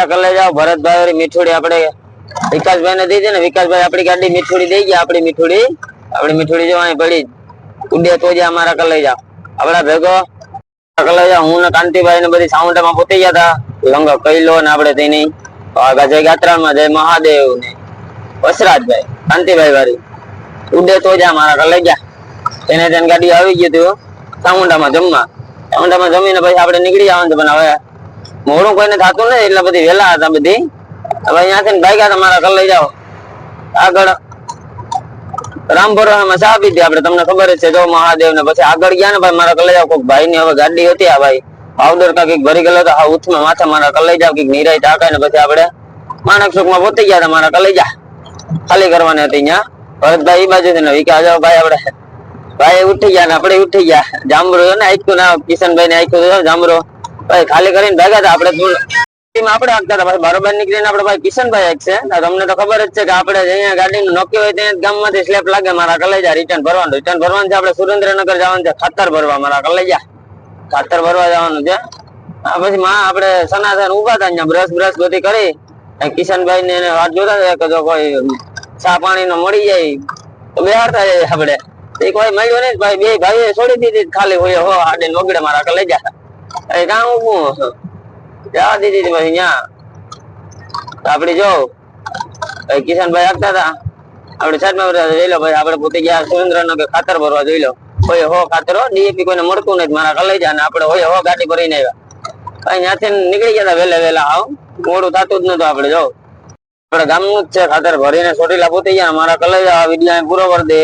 કલે જાઓ ભરતભાઈ મીઠુડી આપણે વિકાસભાઈ ને દીધી ને વિકાસભાઈ આપણી ગાડી મીઠુડી દઈ ગયા આપણી મીઠુડી જો અહીં પડી ઉડે તો જ અમારા કલે જાઓ આપડા ભેગો કલે જાઓ હું ને કાંતિભાઈ ને બધી સાઉન્ડ માં પોતી ગયા હતા લંગ કઈલો ને આપણે તેની જય ગાત્રામાં જય મહાદેવ ને વસરાજભાઈ કાંતિભાઈ વાળી ઉડે તો જ અમારા કલે ગયા તેને ગાડી આવી ગયું હતું સામુંડામાં જમીને પછી આપણે નીકળી જવાનું પણ હવે મોડું કોઈને થતું નહીં એટલે બધી વેલા હતા બધી હવે અહીંયાથી ભાગ્યા તમારા કલ લઈ જાઓ આગળ રામપુરામાં ચા પીધી આપણે તમને ખબર જ છે જો મહાદેવ ને પછી આગળ ગયા ને ભાઈ મારા કલ લઈ જાવ કોઈક ભાઈ ની હવે ગાડી હતી આ ભાઈ પાવડર કાંઈક ભરી ગયેલો હતો આ ઉથમાં માથે મારા કલ લઈ જાવ કઈક નિરાય ટાકાય ને પછી આપણે માણક સુખમાં પોતી ગયા હતા મારા કલ લઈ જા ખાલી કરવાની હતી અહીંયા ભરતભાઈ એ બાજુ ને વિકા જાવ ભાઈ આપણે ભાઈ ઉઠી ગયા ને આપણે ઉઠી ગયા જામરો ને આખ્યું ના કિશનભાઈ ને આખ્યું જામરો ભાઈ ખાલી કરીને ભાગ્યા હતા આપણે આગતા હતા બરોબર નીકળીને આપણે ભાઈ કિશનભાઈ એક છે તમને તો ખબર જ છે કે આપણે અહીંયા ગાડી નું નક્કી હોય ત્યાં ગામમાંથી સ્લેપ લાગે મારા કલેજા રિટર્ન ભરવાનું છે આપણે સુરેન્દ્રનગર જવાનું છે ખાતર ભરવા મારા કલેજા ખાતર ભરવા જવાનું છે પછી માં આપણે સનાતન ઉભા હતા અહીંયા બ્રશ બધી કરી કિશનભાઈ ને વાત જોતા હતા કે જો કોઈ ચા પાણી નો મળી જાય તો બેહારતા જાય આપણે એ કોઈ મળ્યું નહીં ભાઈ બે ભાઈ છોડી દીધી ખાલી હોય હો આડે વગડે મારા કલેજા કામ ઉભું જવા દીધી પછી અહીંયા આપડે જો કિશનભાઈ આપતા હતા આપડે સાઈડમાં જોઈ લો ભાઈ આપડે પોતે ગયા સુરેન્દ્રનગર ખાતર ભરવા જોઈ લો કોઈ હો ખાતર ડીએપી કોઈને મળતું નથી મારા કલેજા ને આપડે હોય હો ગાડી ભરીને આવ્યા ત્યાંથી નીકળી ગયા હતા વહેલા આવ મોડું થતું જ નતું આપડે જો આપડે ગામનું જ છે ખાતર ભરીને ચોટીલા પોતે ગયા મારા કલેજા વિડીયો પૂરો કરી દે